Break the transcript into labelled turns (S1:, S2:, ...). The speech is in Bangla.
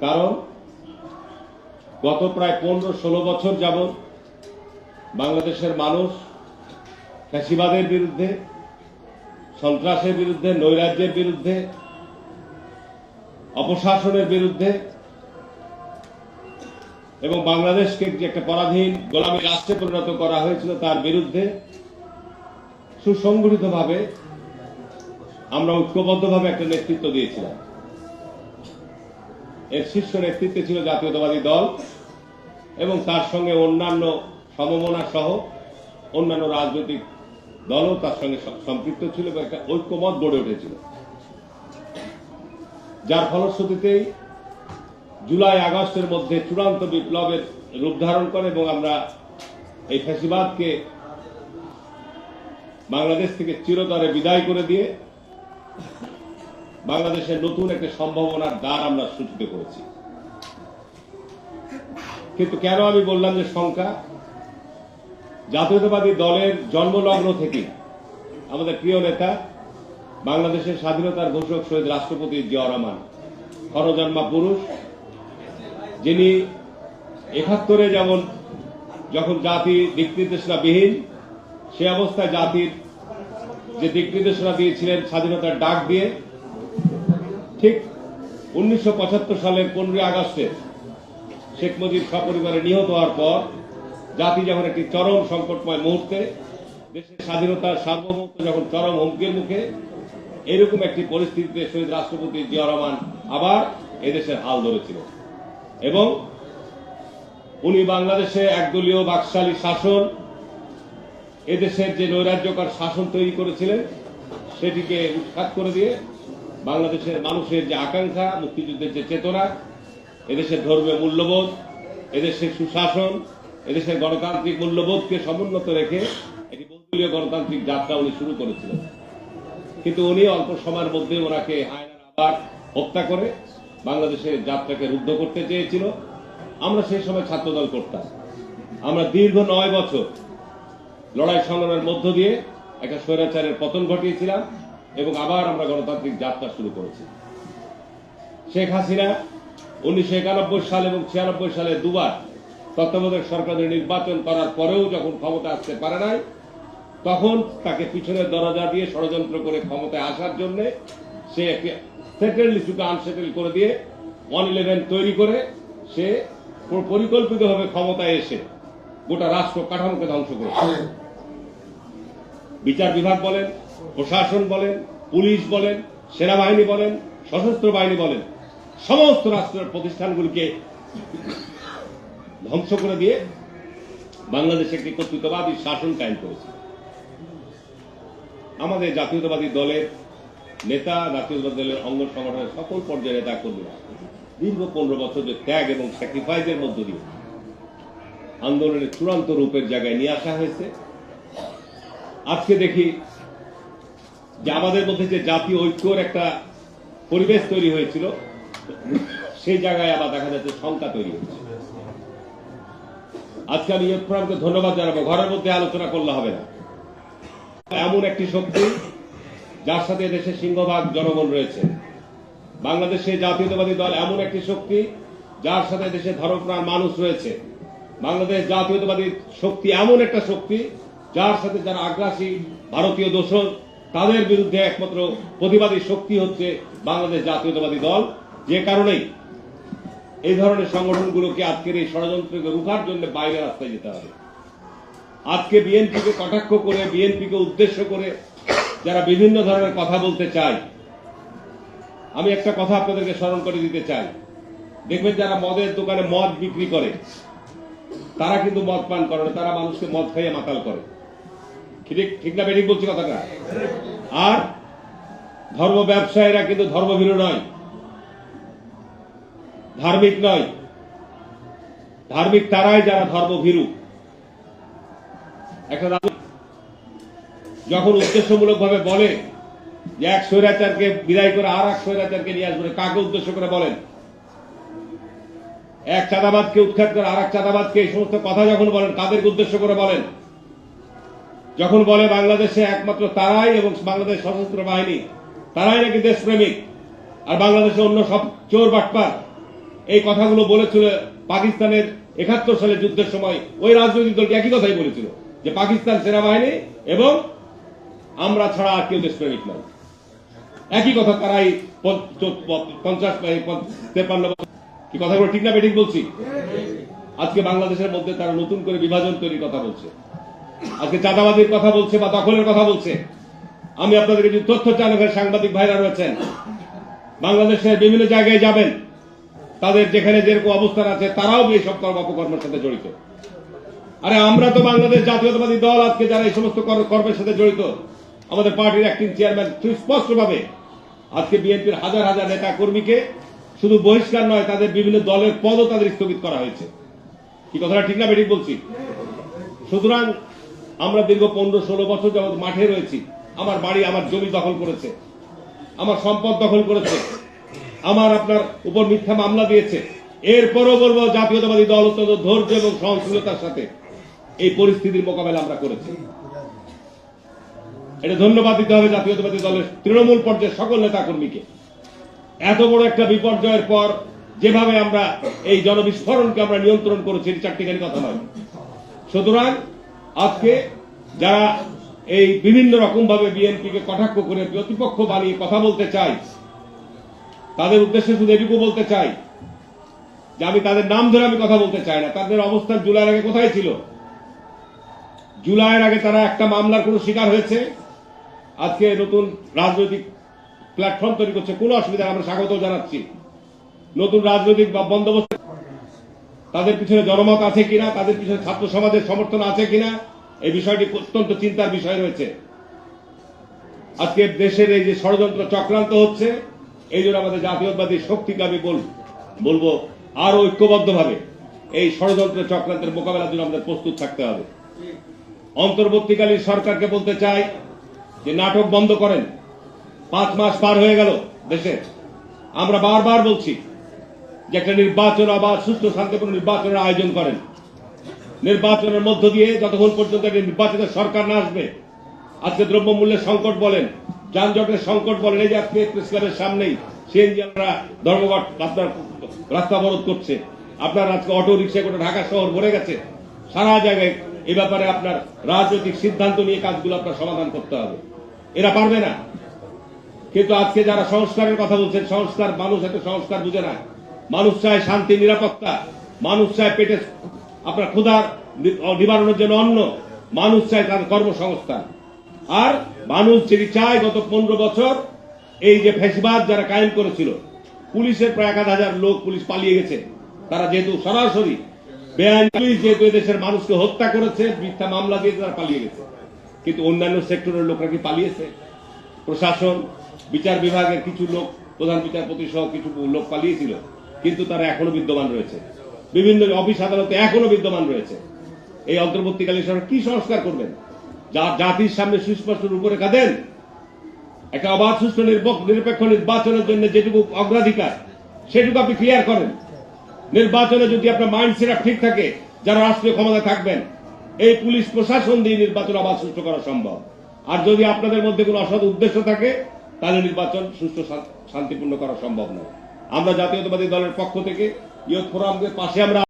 S1: কারণ গত প্রায় 15-16 বছর যাবৎ বাংলাদেশের মানুষ ফ্যাসিবাদের বিরুদ্ধে, সন্ত্রাসের বিরুদ্ধে, নৈরাজ্যের বিরুদ্ধে, অপশাসনের বিরুদ্ধে এবং বাংলাদেশকে যে একটা পরাধীন গোলামী রাষ্ট্রে পরিণত করা হয়েছিল তার বিরুদ্ধে সুসংগঠিতভাবে আমরা ঐক্যবদ্ধভাবে একটা নেতৃত্ব দিয়েছিলাম। এর শীর্ষ নেতৃত্বে ছিল জাতীয়তাবাদী দল এবং তার সঙ্গে অন্যান্য সমমনা সহ অন্যান্য রাজনৈতিক দলও তার সঙ্গে সম্পৃক্ত ছিল এবং একটা ঐক্যমত গড়ে উঠেছিল, যার ফলশ্রুতিতেই জুলাই আগস্টের মধ্যে চূড়ান্ত বিপ্লবের রূপ ধারণ করে এবং আমরা এই ফ্যাসিবাদকে বাংলাদেশ থেকে চিরতরে বিদায় করে দিয়ে বাংলাদেশের নতুন একটা সম্ভাবনার দ্বার আমরা সূচিত করেছি। কিন্তু কেন আমি বললাম যে সংখ্যা, জাতীয়তাবাদী দলের জন্মলগ্ন থেকে আমাদের প্রিয় নেতা বাংলাদেশের স্বাধীনতার ঘোষক শহীদ রাষ্ট্রপতি জিয়াউর রহমান খরজন্মা পুরুষ, যিনি ৭১ যখন জাতি দিক নির্দেশনাবিহীন, সে অবস্থায় জাতির যে দিক নির্দেশনা দিয়েছিলেন স্বাধীনতার ডাক দিয়ে, ঠিক 19৭৫ সালের 15 আগস্টে শেখ মুজিব সপরিবারে নিহত হওয়ার পর জাতি যখন একটি চরম সংকটময় মুহূর্তে, দেশের স্বাধীনতার সার্বভৌমত্ব যখন চরম হুমকির মুখে, এরকম একটি পরিস্থিতিতে শহীদ রাষ্ট্রপতি জিয়াউর রহমান আবার এদেশের হাল ধরেছিল এবং উনি বাংলাদেশে একদলীয় বাকশালী শাসন, এদেশের যে নৈরাজ্যকর শাসন তৈরি করেছিলেন সেটিকে উৎখাত করে দিয়ে বাংলাদেশের মানুষের যে আকাঙ্ক্ষা, মুক্তিযুদ্ধের যে চেতনা, এদেশের ধর্মীয় মূল্যবোধ, এদেশের সুশাসন, এদেশের গণতান্ত্রিক মূল্যবোধকে সমুন্নত রেখে একটি বহুদলীয় গণতান্ত্রিক যাত্রা উনি শুরু করেছিলেন। কিন্তু উনি অল্প সময়ের মধ্যে ওনাকে হায়নার আবার হত্যা করে বাংলাদেশের যাত্রাকে রুদ্ধ করতে চেয়েছিল। আমরা সেই সময় ছাত্রদল করতাম। আমরা দীর্ঘ 9 বছর লড়াই সংগ্রামের মধ্য দিয়ে একটা স্বৈরাচারের পতন ঘটিয়েছিলাম এবং আবার আমরা গণতান্ত্রিক যাত্রা শুরু করেছি। শেখ হাসিনা 1991 সাল এবং 96 সালে দুবার তত্ত্বাবধায়ক সরকারের নির্বাচন করার পরেও যখন ক্ষমতা আসতে পারে নাই, তখন তাকে পিছনের দরজা দিয়ে ষড়যন্ত্র করে ক্ষমতায় আসার জন্য সে একটি সেটেলড ইস্যুকে আনসেটেল করে দিয়ে 111 তৈরি করে সে পরিকল্পিতভাবে ক্ষমতায় এসে গোটা রাষ্ট্র কাঠামোকে ধ্বংস করেছে। বিচার বিভাগ বলেন, প্রশাসন বলেন, পুলিশ বলেন, সেনাবাহিনী বলেন, সশস্ত্র বাহিনী বলেন, সমস্ত রাষ্ট্রের প্রতিষ্ঠানগুলিকে ধ্বংস করে দিয়ে বাংলাদেশে একটি কর্তৃত্ববাদী শাসন কায়েম করেছে। আমাদের জাতীয়তাবাদী দলের নেতা, জাতীয়তাবাদী দলের অঙ্গ সংগঠনের সকল পর্যায়ের নেতা কর্মীরা দীর্ঘ 15 বছর যে ত্যাগ এবং স্যাক্রিফাইসের মধ্য দিয়ে আন্দোলনের চূড়ান্ত রূপের জায়গায় নিয়ে আসা হয়েছে। আজকে দেখি যে আমাদের মধ্যে যে জাতীয় ঐক্যর একটা পরিবেশ তৈরি হয়েছিল, সেই জায়গায় আবার দেখা যাচ্ছে সংখ্যা তৈরি হচ্ছে। আজকে আমি ইয়ুথ ফোরামকে ধন্যবাদ জানাবো। ঘরের মধ্যে আলোচনা করলে হবে না। এমন একটি শক্তি যার সাথে দেশের সিংহভাগ জনগণ রয়েছে। বাংলাদেশে জাতীয়তাবাদী দল এমন একটি শক্তি যার সাথে দেশের ধর্মপ্রাণ মানুষ রয়েছে। বাংলাদেশ জাতীয়তাবাদী শক্তি এমন একটা শক্তি যার সাথে যারা আগ্রাসী ভারতীয় দোসর, তাদের বিরুদ্ধে একমাত্র প্রতিবাদী শক্তি হচ্ছে বাংলাদেশ জাতীয়তাবাদী দল। যে কারণেই এই ধরনের সংগঠনগুলোকে আজকের এই ষড়যন্ত্রকে রুখার জন্য বাইরে রাস্তায় যেতে হবে। আজকে বিএনপিকে কটাক্ষ করে, বিএনপিকে উদ্দেশ্য করে যারা বিভিন্ন ধরনের কথা বলতে চায়, আমি একটা কথা আপনাদেরকে স্মরণ করে দিতে চাই। দেখবেন যারা মদের দোকানে মদ বিক্রি করে তারা কিন্তু মদ পান করে না, তারা মানুষকে মদ খাইয়ে মাতাল করে। ঠিক না বেঠিক বলছি কথাটা? আর ধর্ম ব্যবসায়ীরা কিন্তু ধর্মভীরু নয়, ধার্মিক নয়। ধার্মিক তারাই যারা ধর্মভীরু। একটা যখন উদ্দেশ্যমূলকভাবে বলে যে এক স্বৈরাচারকে বিদায় করে আর এক স্বৈরাচারকে নিয়ে আসবে, কাকে উদ্দেশ্য করে বলেন? এক চাঁদাবাদকে উৎখাত করে আর এক চাঁদাবাদকে, এই সমস্ত কথা যখন বলেন কাদেরকে উদ্দেশ্য করে বলেন? যখন বলে বাংলাদেশে একমাত্র তারাই এবং বাংলাদেশ সশস্ত্র বাহিনী তারাই নাকি দেশপ্রেমিক আর বাংলাদেশে অন্য সব চোর বাটপার, এই কথাগুলো বলেছিল পাকিস্তানের 71 সালে যুদ্ধের সময় ওই রাজনৈতিক দলটি একই কথাই বলেছিল যে পাকিস্তান সেনাবাহিনী এবং আমরা ছাড়া আর কেউ দেশপ্রেমিক নয়। একই কথা তারাই 53 বছর কি কথাগুলো ঠিক না বেঠিক বলছি? আজকে বাংলাদেশের মধ্যে তারা নতুন করে বিভাজন তৈরির কথা বলছে, আজকে চাঁদাবাজির কথা বলছে বা দখলের কথা বলছে। আমি আপনাদের কিছু তথ্য চালকের সাংবাদিক ভাইরা রয়েছেন, বাংলাদেশের বিভিন্ন জায়গায় যাবেন, তাদের যেখানে যেরকম অবস্থান আছে তারাও এই সব অপকর্মের সাথে জড়িত। আরে আমরা তো বাংলাদেশ জাতীয়তাবাদী দল, আজকে যারা এই সমস্ত কর্মের সাথে জড়িত, আমাদের পার্টির অ্যাক্টিং চেয়ারম্যান সুস্পষ্টভাবে আজকে বিএনপির হাজার হাজার নেতা কর্মীকে শুধু বহিষ্কার নয়, তাদের বিভিন্ন দলের পদও তাদের স্থগিত করা হয়েছে। কি কথাটা ঠিক না বেঠিক বলছি? সুতরাং আমরা দীর্ঘ 15-16 বছর যাবত মাঠে রয়েছি। আমার বাড়ি, আমার জমি দখল করেছে, আমার সম্পদ দখল করেছে, আমার আপনার উপর মিথ্যা মামলা দিয়েছে। এরপরও বলবো জাতীয়তাবাদী দল অত্যন্ত ধৈর্য এবং সহনশীলতার সাথে এই পরিস্থিতির মোকাবেলা আমরা করেছি। এটা ধন্যবাদ দিতে হবে জাতীয়তাবাদী দলের তৃণমূল পর্যায়ের সকল নেতা কর্মীকে। এত বড় একটা বিপর্যয়ের পর যেভাবে আমরা এই জনবিস্ফোরণকে আমরা নিয়ন্ত্রণ করেছি, চারটিখানি কথা নয়। সুতরাং আজকে যারা এই বিভিন্ন রকম ভাবে বিএনপিকে কটাক্ষ করে প্রতিপক্ষ বানিয়ে কথা বলতে চাই, তাদের উদ্দেশ্যে শুধু এটুকু বলতে চাই যে আমি তাদের নাম ধরে আমি কথা বলতে চাই না। তাদের অবস্থান জুলাইয়ের আগে কোথায় ছিল? জুলাইয়ের আগে তারা একটা মামলার কোনো শিকার হয়েছে, আজকে নতুন রাজনৈতিক প্ল্যাটফর্ম তৈরি করছে, কোনো অসুবিধা আমরা স্বাগত জানাচ্ছি। নতুন রাজনৈতিক বন্দোবস্ত, তাদের পিছনে জনমত আছে কিনা, তাদের পিছনে ছাত্র সমাজের সমর্থন আছে কিনা, এই বিষয়টি অত্যন্ত চিন্তার বিষয় রয়েছে। আজকে দেশের এই যে ষড়যন্ত্র চক্রান্ত হচ্ছে, এই জন্য আমাদের জাতীয়তাবাদী শক্তিকে আমি বলবো আরো ঐক্যবদ্ধভাবে এই ষড়যন্ত্র চক্রান্তের মোকাবেলার জন্য আমাদের প্রস্তুত থাকতে হবে। অন্তর্বর্তীকালীন সরকারকে বলতে চাই যে নাটক বন্ধ করেন। 5 মাস পার হয়ে গেল দেশে, আমরা বারবার বলছি যে একটা নির্বাচন, আবার সুস্থ শান্তিপূর্ণ নির্বাচনের আয়োজন করেন। নির্বাচনের মধ্য দিয়ে যতক্ষণ পর্যন্ত একটি নির্বাচিত সরকার না আসবে, আজকে দ্রব্যমূল্যের সংকট বলেন, যানজটের সংকট বলেন, এই যে আজকে প্রেস ক্লাবের সামনেই সিএনজিরা ধর্মঘট আপনার রাস্তা অবরোধ করছে, আপনার আজকে অটো রিক্সা করে ঢাকা শহর ভরে গেছে, সারা জায়গায় এই ব্যাপারে আপনার রাজনৈতিক সিদ্ধান্ত নিয়ে কাজগুলো আপনার সমাধান করতে হবে। এরা পারবে না। কিন্তু আজকে যারা সংস্কারের কথা বলছেন, সংস্কার, মানুষ এত সংস্কার বুঝে না। মানুষ চায় শান্তি, নিরাপত্তা, মানুষ চায় পেটে আপনার ক্ষুধার নিবারণের জন্য অন্ন, মানুষ চায় তার কর্মসংস্থান। আর মানুষ যেটি চায়, গত 15 বছর এই যে ফ্যাসিবাদ যারা কায়েম করেছিল, পুলিশের প্রায় 1000 লোক পুলিশ পালিয়ে গেছে। তারা যেহেতু সরাসরি বেআইনি পুলিশ যেহেতু এদেশের মানুষকে হত্যা করেছে, মিথ্যা মামলা দিয়ে তারা পালিয়ে গেছে। কিন্তু অন্যান্য সেক্টরের লোকরা কি পালিয়েছে? প্রশাসন, বিচার বিভাগের কিছু লোক, প্রধান বিচারপতি সহ কিছু লোক পালিয়েছিল, কিন্তু তারা এখনো বিদ্যমান রয়েছে। বিভিন্ন অফিস আদালতে এখনো বিদ্যমান রয়েছে। এই অন্তর্বর্তীকালীন সরকার কি সংস্কার করবেন? জাতির সামনে সুস্পষ্ট রূপরেখা দেন। একটা অবাধ, সুষ্ঠু, নিরপেক্ষ নির্বাচনের জন্য যেটুকু অগ্রাধিকার, সেটুকু আপনি ক্লিয়ার করেন। নির্বাচনে যদি আপনার মাইন্ডসেট ঠিক থাকে, যারা রাষ্ট্রীয় ক্ষমতা থাকবেন, এই পুলিশ প্রশাসন দিয়ে নির্বাচন অবাধ, সুষ্ঠু করা সম্ভব। আর যদি আপনাদের মধ্যে কোনো অসৎ উদ্দেশ্য থাকে, তাহলে নির্বাচন সুষ্ঠু, শান্তিপূর্ণ করা সম্ভব নয়। আমরা জাতীয়তাবাদী দলের পক্ষ থেকে ইয়ুথ ফোরামের পাশে আমরা